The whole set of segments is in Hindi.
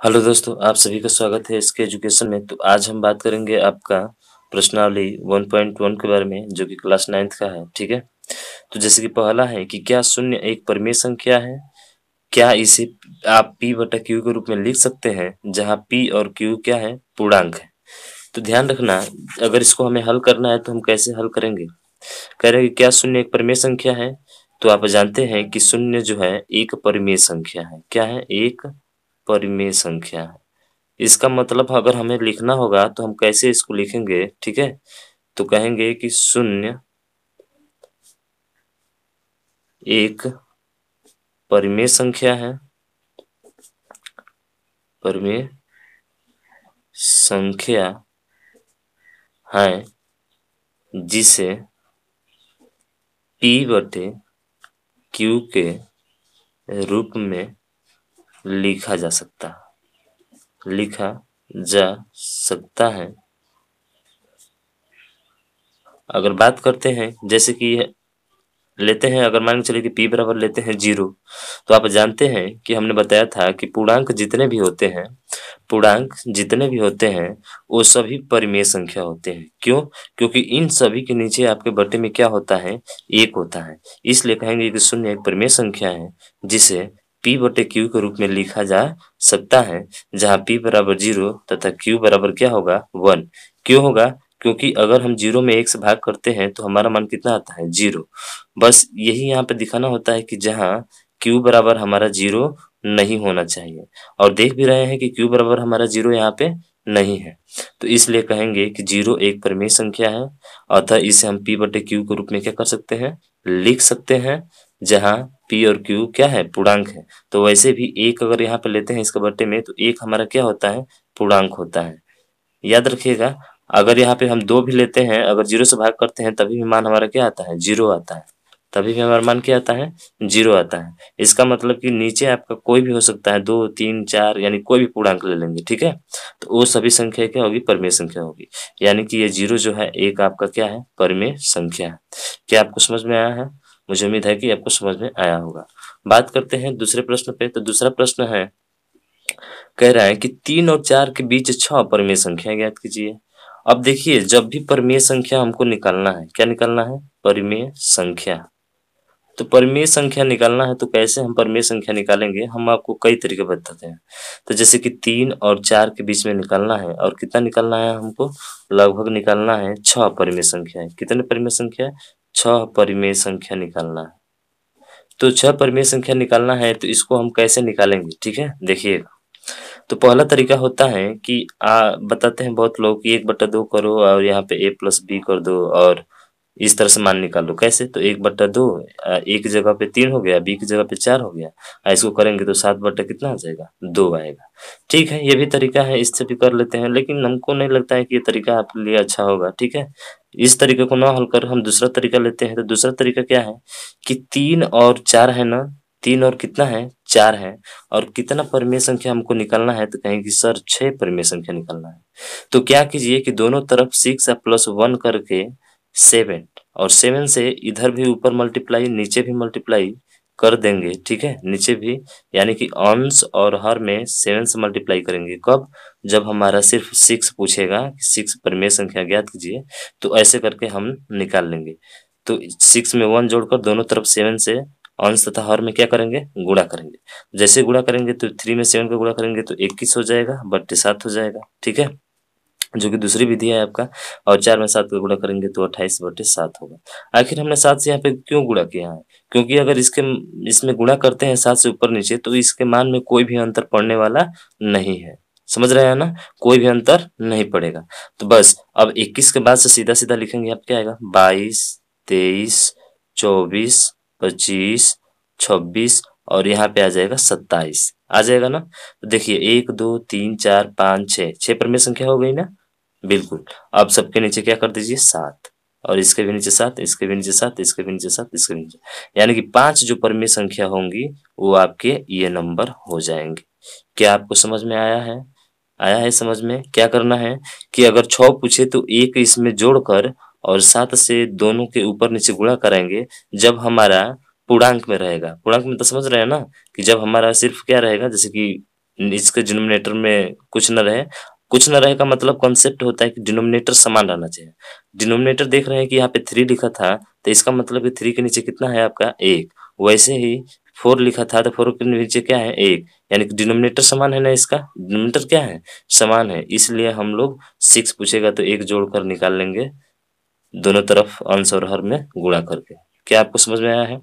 हेलो दोस्तों, आप सभी का स्वागत है इसके एजुकेशन में। तो आज हम बात करेंगे आपका प्रश्नावली 1.1 के बारे में, जो कि क्लास 9th का है। ठीक है, तो जैसे कि पहला है कि क्या शून्य एक परिमेय संख्या है? क्या इसे आप p बटा q के रूप में लिख सकते हैं, जहां p और q क्या है? पूर्णांक है। तो ध्यान रखना, अगर इसको हमें हल करना है तो हम कैसे हल करेंगे। कह रहे हैं कि क्या शून्य एक परिमेय संख्या है? तो आप जानते हैं कि शून्य जो है एक परिमेय संख्या है। क्या है? एक परिमेय संख्या है। इसका मतलब अगर हमें लिखना होगा तो हम कैसे इसको लिखेंगे? ठीक है, तो कहेंगे कि शून्य एक परिमेय संख्या है। परिमेय संख्या है जिसे p बटे q के रूप में लिखा जा सकता है। अगर बात करते हैं, जैसे कि लेते हैं, अगर मान के चलिए कि p बराबर लेते हैं 0, तो आप जानते हैं कि हमने बताया था कि पूर्णांक जितने भी होते हैं वो सभी परिमेय संख्या होते हैं। क्यों? क्योंकि इन सभी के नीचे आपके बटे में क्या होता है? एक होता है। इसलिए कहेंगे कि शून्य एक परिमेय संख्या है जिसे p बटे q के रूप में लिखा जा सकता है, जहाँ p बराबर 0 तथा q बराबर क्या होगा? 1। क्यों होगा? क्योंकि अगर हम 0 में 1 से भाग करते हैं तो हमारा मान कितना आता है? 0। बस यही यहाँ पे दिखाना होता है कि जहाँ q बराबर हमारा 0 नहीं होना चाहिए, और देख भी रहे हैं कि q बराबर हमारा 0 यहाँ पे नहीं है। तो इसलिए कहेंगे कि 0 एक परिमेय संख्या है, अतः इसे हम p बटे q के रूप में क्या कर सकते हैं? लिख सकते हैं, जहाँ p और q क्या है? पूर्णांक है। तो वैसे भी एक अगर यहाँ पे लेते हैं इसके बटे में, तो एक हमारा क्या होता है? पूर्णांक होता है। याद रखिएगा, अगर यहाँ पे हम 2 भी लेते हैं, अगर 0 से भाग करते हैं, तभी भी मान हमारा क्या आता है? 0 आता है। तभी भी हमारा मान क्या आता है? 0 आता है। इसका मतलब कि नीचे आपका कोई भी हो सकता है, 2, 3, 4, यानी कोई भी पूर्णांक ले लेंगे। ठीक है, तो वो सभी संख्या क्या होगी? परिमेय संख्या होगी। यानी कि ये 0 जो है एक आपका क्या है? परिमेय संख्या है। क्या आपको समझ में आया है? मुझे उम्मीद है कि आपको समझ में आया होगा। बात करते हैं दूसरे प्रश्न पे। तो दूसरा प्रश्न है, कह रहा है कि 3 और 4 के बीच 6 परिमेय संख्या ज्ञात कीजिए। अब देखिए, जब भी परिमेय संख्या हमको निकालना है, क्या निकालना है? परिमेय संख्या। तो परिमेय संख्या निकालना है तो कैसे हम परिमेय संख्या निकालेंगे? हम आपको कई तरीके बताते हैं। तो जैसे कि 3 और 4 के बीच में निकालना है, और कितना निकालना है हमको? लगभग निकालना है 6 परिमेय संख्या है। कितने परिमेय संख्या है? 6 परिमेय संख्या निकालना है। तो 6 परिमेय संख्या निकालना है, तो इसको हम कैसे निकालेंगे? ठीक है, देखिए। तो पहला तरीका होता है कि बताते हैं बहुत लोग कि 1/2 करो और यहाँ पे a प्लस b कर दो, और इस तरह से मान निकालो। कैसे? तो 1/2 एक जगह पे 3 हो गया, b की जगह पे 4 हो गया। इसको करेंगे तो 7 बटा कितना आ जाएगा? 2 आएगा। ठीक है, ये भी तरीका है, इससे भी कर लेते हैं, लेकिन हमको नहीं लगता है कि ये तरीका आपके लिए अच्छा होगा। ठीक है, इस तरीके को ना हल कर हम दूसरा तरीका लेते हैं। तो दूसरा तरीका क्या है कि 3 और 4 है ना, 3 और कितना है? 4 है। और कितना परिमेय संख्या हमको निकालना है? तो कहेंगे सर 6 परिमेय संख्या निकालना है। तो क्या कीजिए कि दोनों तरफ 6 प्लस 1 करके 7, और 7 से इधर भी ऊपर मल्टीप्लाई, नीचे भी मल्टीप्लाई कर देंगे। ठीक है, नीचे भी, यानी कि अंश और हर में 7 से मल्टीप्लाई करेंगे। कब? जब हमारा सिर्फ 6 पूछेगा कि 6 परिमेय संख्या ज्ञात कीजिए, तो ऐसे करके हम निकाल लेंगे। तो 6 में 1 जोड़कर दोनों तरफ 7 से अंश तथा हर में क्या करेंगे? गुणा करेंगे। जैसे गुणा करेंगे तो 3 में 7 का गुणा करेंगे तो 21 हो जाएगा, बट्टे 7 हो जाएगा। ठीक है, जो कि दूसरी विधि है आपका। और 4 में 7 का गुणा करेंगे तो 28/7 होगा। आखिर हमने 7 से यहाँ पे क्यों गुणा किया है? क्योंकि अगर इसमें गुणा करते हैं 7 से ऊपर नीचे, तो इसके मान में कोई भी अंतर पड़ने वाला नहीं है। समझ रहे हैं ना? कोई भी अंतर नहीं पड़ेगा। तो बस अब 21 के बाद से सीधा सीधा लिखेंगे, आप क्या आएगा? 22, 23, 24, 25, 26, और यहाँ पे आ जाएगा 27। आ जाएगा ना? तो देखिए 1, 2, 3, 4, 5, 6, 6 परिमेय संख्या हो गई ना? बिल्कुल। अब सबके नीचे क्या कर दीजिए? 7, और इसके भी नीचे 7, इसके भी नीचे 7, इसके भी नीचे 7, इसके भी नीचे, यानी कि 5 जो परिमेय संख्या होंगी वो आपके ये नंबर हो जाएंगे। क्या आपको समझ में आया है? आया है समझ में? क्या करना है कि अगर 6 पूछे तो 1 इसमें जोड़कर और 7 से दोनों के ऊपर नीचे गुणा कराएंगे, जब हमारा पूर्णांक में रहेगा। पूर्णांक में तो समझ रहे हैं ना, कि जब हमारा सिर्फ क्या रहेगा, जैसे कि इसके डिनोमिनेटर में कुछ न रहे। कुछ न रहे का मतलब कॉन्सेप्ट होता है कि डिनोमिनेटर समान रहना चाहिए। डिनोमिनेटर देख रहे हैं कि यहाँ पे 3 लिखा था, तो इसका मतलब है 3 के नीचे कितना है आपका 1। वैसे ही 4 लिखा था तो 4 के नीचे क्या है 1, यानी कि डिनोमिनेटर समान है ना, इसका डिनोमिनेटर क्या है समान है, इसलिए हम लोग 6 पूछेगा तो 1 जोड़कर निकाल लेंगे, दोनों तरफ अंश और हर में गुणा करके। क्या आपको समझ में आया है?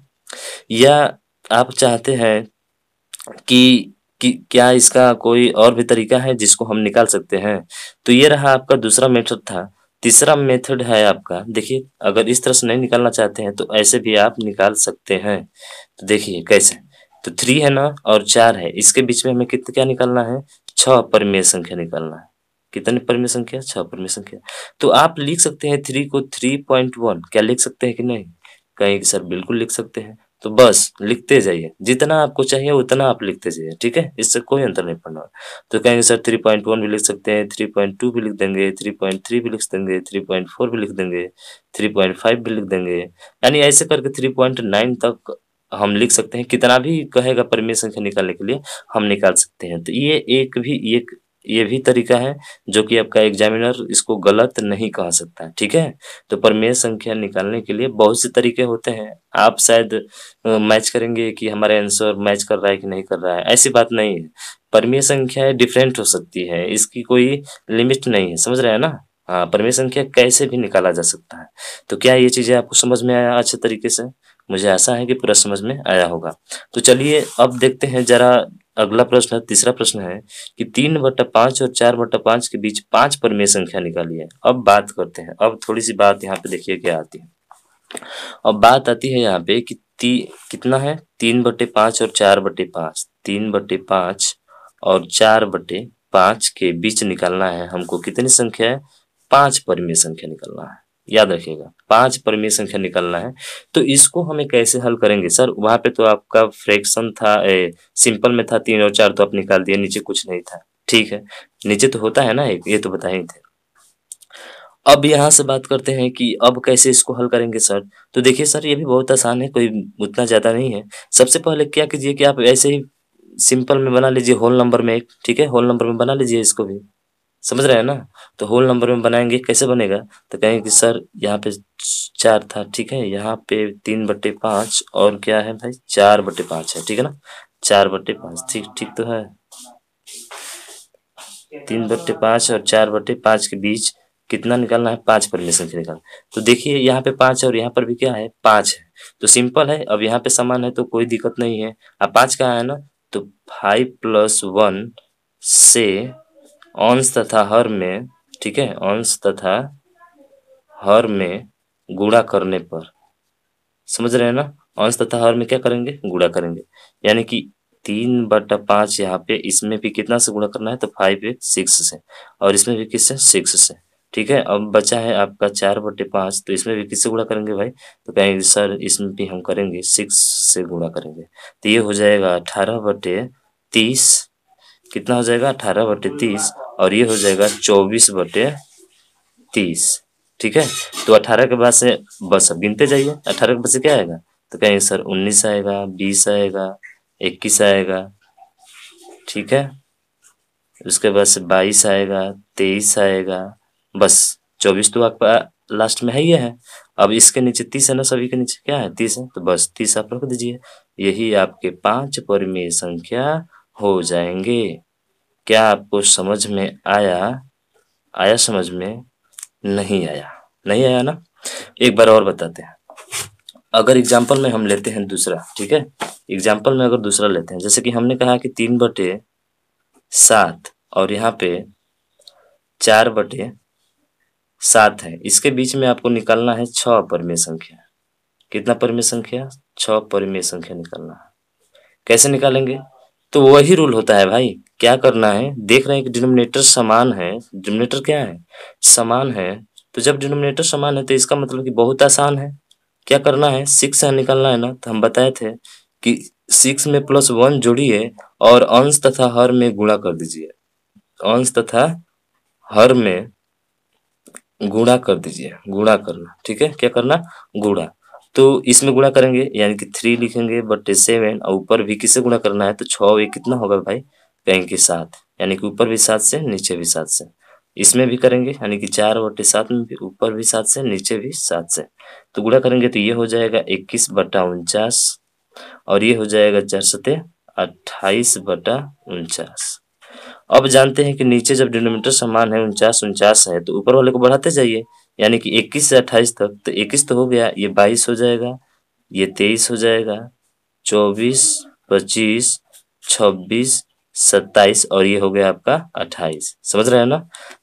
या आप चाहते हैं कि क्या इसका कोई और भी तरीका है जिसको हम निकाल सकते हैं? तो ये रहा आपका दूसरा मेथड था। तीसरा मेथड है आपका, देखिए अगर इस तरह से नहीं निकालना चाहते हैं तो ऐसे भी आप निकाल सकते हैं। तो देखिए कैसे, तो 3 है ना और 4 है, इसके बीच में हमें कितना क्या निकालना है, 6 परिमेय संख्या निकालना है। कितने परिमेय संख्या, 6 परिमेय संख्या। तो आप लिख सकते हैं 3 को 3.1, क्या लिख सकते हैं कि नहीं? कहेंगे सर बिल्कुल लिख सकते हैं। तो बस लिखते जाइए, जितना आपको चाहिए उतना आप लिखते जाइए, ठीक है, इससे कोई अंतर नहीं पड़ना। तो कहेंगे सर 3.1 भी लिख सकते हैं, 3.2 भी लिख देंगे, 3.3 भी लिख देंगे, 3.4 भी लिख देंगे, 3.5 भी लिख देंगे, यानी ऐसे करके 3.9 तक हम लिख सकते हैं। कितना भी कहेगा परिमेय संख्या निकालने के लिए हम निकाल सकते हैं। तो ये भी तरीका है जो कि आपका एग्जामिनर इसको गलत नहीं कह सकता है, ठीक है। तो परिमेय संख्या निकालने के लिए बहुत से तरीके होते हैं। आप शायद मैच करेंगे कि हमारा आंसर मैच कर रहा है कि नहीं कर रहा है, ऐसी बात नहीं है। परिमेय संख्या डिफरेंट हो सकती है, इसकी कोई लिमिट नहीं है, समझ रहे हैं ना? हाँ, परिमेय संख्या कैसे भी निकाला जा सकता है। तो क्या ये चीजें आपको समझ में आया अच्छे तरीके से? मुझे आशा है कि पूरा समझ में आया होगा। तो चलिए अब देखते हैं जरा, अगला प्रश्न है, तीसरा प्रश्न है कि 3/5 और 4/5 के बीच 5 परिमेय संख्या निकालिए। अब बात करते हैं, अब थोड़ी सी बात यहाँ पे देखिए क्या आती है। अब बात आती है यहाँ पे कि कितना है, 3/5 और 4/5, 3/5 और 4/5 के बीच निकालना है हमको। कितनी संख्या है, 5 परिमेय संख्या निकालना है। याद रखिएगा 5 परिमेय संख्या निकालना है। तो इसको हमें कैसे हल करेंगे सर? वहां पे तो आपका फ्रैक्शन था, सिंपल में था 3 और 4 तो आप निकाल दिए, नीचे कुछ नहीं था, ठीक है। नीचे तो होता है ना एक, ये तो बताए थे। अब यहाँ से बात करते हैं कि अब कैसे इसको हल करेंगे सर? तो देखिए सर ये भी बहुत आसान है, कोई उतना ज़्यादा नहीं है। सबसे पहले क्या कीजिए कि आप ऐसे ही सिंपल में बना लीजिए, होल नंबर में एक, ठीक है, होल नंबर में बना लीजिए इसको भी, समझ रहे हैं ना? तो होल नंबर में बनाएंगे कैसे बनेगा, तो कहेंगे कि सर यहाँ पे 4 था, ठीक है, यहाँ पे 3/5 और क्या है भाई 4/5 है, ठीक है ना, 4/5, ठीक ठीक तो है। 3/5 और 4/5 के बीच कितना निकालना है, 5 परिमेय संख्या निकालना। तो देखिए यहाँ पे 5 है और यहाँ पर भी क्या है 5 है, तो सिंपल है। अब यहाँ पे समान है तो कोई दिक्कत नहीं है। अब 5 कहाँ है ना, तो 5+1 से अंश तथा हर में, ठीक है, अंश तथा हर में गुणा करने पर, समझ रहे हैं ना, अंश तथा हर में क्या करेंगे, गुणा करेंगे। यानी कि 3/5 यहाँ पे इसमें भी कितना से गुणा करना है, तो 5 से, और इसमें भी किससे, 6 से, ठीक है। अब बचा है आपका 4/5, तो इसमें भी किससे गुणा करेंगे भाई, तो कहेंगे सर इसमें भी हम करेंगे 6 से गुणा करेंगे। तो ये हो जाएगा 18/30, कितना हो जाएगा 18/30, और ये हो जाएगा 24/30, ठीक है। तो 18 के बाद से बस अब गिनते जाइए, 18 के बाद से क्या आएगा, तो कहेंगे सर 19 आएगा, 20 आएगा, 21 आएगा, ठीक है। उसके बाद से 22 आएगा, 23 आएगा, बस 24 तो आपका लास्ट में है ही है। अब इसके नीचे 30 है ना, सभी के नीचे क्या है 30 है, तो बस 30 आप रख दीजिए। यही आपके 5 परिमेय संख्या हो जाएंगे। क्या आपको समझ में आया? आया समझ में? नहीं आया? नहीं आया ना? एक बार और बताते हैं। अगर एग्जाम्पल में हम लेते हैं दूसरा, ठीक है, एग्जाम्पल में अगर दूसरा लेते हैं, जैसे कि हमने कहा कि 3/7 और यहाँ पे 4/7 है, इसके बीच में आपको निकालना है 6 परिमेय संख्या। कितना परिमेय संख्या, 6 परिमेय संख्या निकालना है। कैसे निकालेंगे? तो वही रूल होता है भाई, क्या करना है, देख रहे हैं कि डिनोमिनेटर समान है, डिनोमिनेटर क्या है, समान है। तो जब डिनोमिनेटर समान है तो इसका मतलब कि बहुत आसान है। क्या करना है, 6 से निकालना है ना, तो हम बताए थे कि 6 में +1 जोड़िए और अंश तथा हर में गुणा कर दीजिए, अंश तथा हर में गुणा कर दीजिए, गुणा करना, ठीक है, क्या करना, गुणा। तो इसमें गुणा करेंगे यानी कि 3 लिखेंगे/7, और ऊपर भी किससे गुणा करना है, तो 6 एक कितना होगा भाई, कहीं कि 7, यानी कि ऊपर भी 7 से नीचे भी 7 से। इसमें भी करेंगे यानी कि 4/7 में भी ऊपर भी 7 से नीचे भी 7 से। तो गुणा करेंगे तो ये हो जाएगा 21/49 और ये हो जाएगा 4 सते 28/49। अब जानते हैं कि नीचे जब डिनोमिनेटर समान है 49 है तो ऊपर वाले को बढ़ाते जाइए, यानी कि 21 से 28 तक। तो 21 तो हो गया, ये 22 हो जाएगा, ये 23 हो जाएगा, 24, 25, 26, 27 और ये हो गया आपका 28। समझ रहे हैं ना?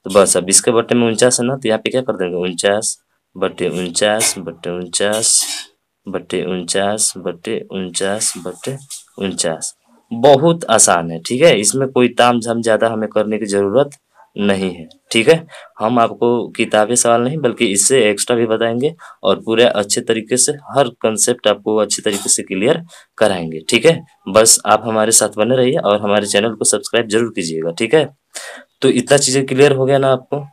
तो बस अब इसके बट्टे में 49 है ना, तो यहाँ पे क्या कर देंगे 49/49/49/49/49। बहुत आसान है, ठीक है। इसमें कोई तामझाम ज्यादा हमें करने की जरूरत नहीं है, ठीक है। हम आपको किताबी सवाल नहीं बल्कि इससे एक्स्ट्रा भी बताएंगे और पूरे अच्छे तरीके से हर कंसेप्ट आपको अच्छे तरीके से क्लियर कराएंगे, ठीक है। बस आप हमारे साथ बने रहिए और हमारे चैनल को सब्सक्राइब जरूर कीजिएगा, ठीक है। तो इतना चीजें क्लियर हो गया ना, आपको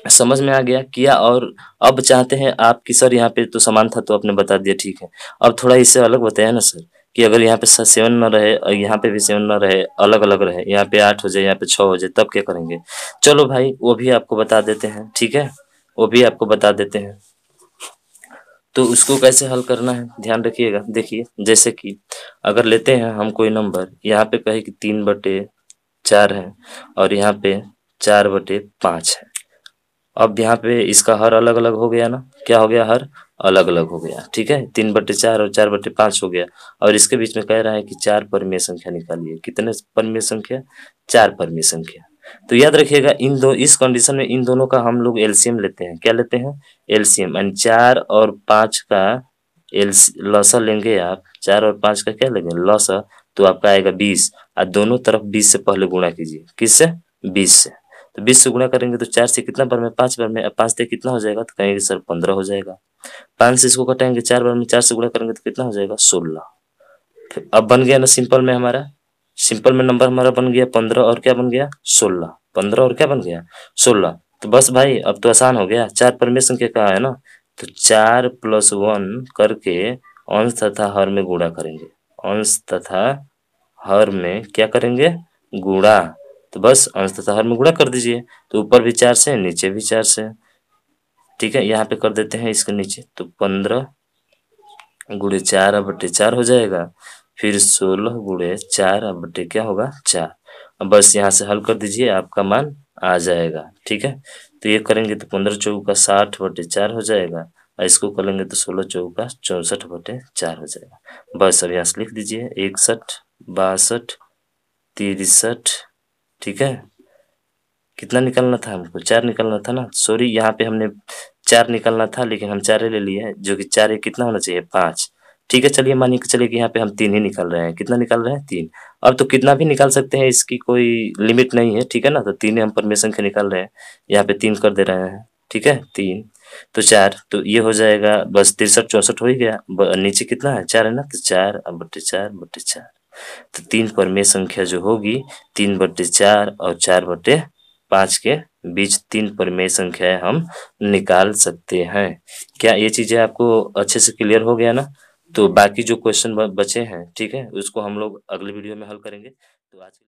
समझ में आ गया किया। और अब चाहते हैं आप कि सर यहाँ पे तो समान था तो आपने बता दिया, ठीक है। अब थोड़ा इससे अलग बताया ना सर, कि अगर यहाँ पे 7 न रहे और यहाँ पे भी 7 न रहे, अलग अलग रहे, यहाँ पे 8 हो जाए, यहाँ पे 6 हो जाए, तब क्या करेंगे? चलो भाई वो भी आपको बता देते हैं, ठीक है। वो भी आपको बता देते हैं। तो उसको कैसे हल करना है ध्यान रखिएगा। देखिए जैसे कि अगर लेते हैं हम कोई नंबर, यहाँ पे कहे कि 3/4 है और यहाँ पे 4/5 है। अब यहाँ पे इसका हर अलग अलग हो गया ना, क्या हो गया? हर अलग अलग हो गया, ठीक है। 3/4 और 4/5 हो गया और इसके बीच में कह रहा है कि 4 परिमेय संख्या निकालिए। कितने परिमेय संख्या? 4 परिमेय संख्या। तो याद रखिएगा इस कंडीशन में इन दोनों का हम लोग एलसीएम लेते हैं। क्या लेते हैं? एलसीएम। एंड 4 और 5 का लसा लेंगे आप। 4 और 5 का क्या लेंगे? लसा। तो आपका आएगा 20 और दोनों तरफ 20 से पहले गुणा कीजिए। किससे? 20 से। तो 20 से गुणा करेंगे तो 4 से कितना बार में? 5 बार में। अब 5 से कितना हो जाएगा? तो कहेंगे सर 15 हो जाएगा। 5 से इसको घटाएंगे 4 बार में, 4 से गुणा करेंगे तो कितना हो जाएगा? 16। अब बन गया ना सिंपल में हमारा, सिंपल में नंबर हमारा बन गया 15 और क्या बन गया? 16। 15 और क्या बन गया? 16। तो बस भाई अब तो आसान हो गया। 4 परिमेय संख्या कहाँ है ना, तो 4 + 1 करके अंश तथा हर में गुणा करेंगे। अंश तथा हर में क्या करेंगे? गुणा। तो बस अंश तथा हर में गुणा कर दीजिए। तो ऊपर भी 4 से नीचे भी 4 से, ठीक है। यहाँ पे कर देते हैं इसके नीचे, तो 15 गुणे 4/4 हो जाएगा। फिर 16 गुणे 4/, क्या होगा? 4। अब बस यहाँ से हल कर दीजिए, आपका मान आ जाएगा, ठीक है। तो ये करेंगे तो 15 चौका 60/4 हो जाएगा और इसको करेंगे तो 16 चौका 64/4 हो जाएगा। बस अब यहाँ से लिख दीजिए 61, 62, 63, ठीक है। कितना निकालना था हमको? 4 निकालना था ना, सॉरी यहाँ पे हमने 4 निकालना था लेकिन हम 4 ले लिए हैं, जो कि 4 ये कितना होना चाहिए? 5। ठीक है, चलिए मानिए कि चलिए कि यहाँ पे हम 3 ही निकाल रहे हैं। कितना निकाल रहे हैं? 3। अब तो कितना भी निकाल सकते हैं, इसकी कोई लिमिट नहीं है, ठीक है ना। तो 3 हम परिमेय संख्या निकाल रहे हैं, यहाँ पे 3 कर दे रहे हैं, ठीक है। 3 तो 4, तो ये हो जाएगा बस 63 64 हो ही गया। नीचे कितना है? 4 है ना, तो 4/4/4। तो 3 परिमेय संख्या जो होगी 3/4 और 4/5 के बीच 3 परिमेय संख्याएं हम निकाल सकते हैं। क्या ये चीजें आपको अच्छे से क्लियर हो गया ना? तो बाकी जो क्वेश्चन बचे हैं, ठीक है, उसको हम लोग अगले वीडियो में हल करेंगे। तो आज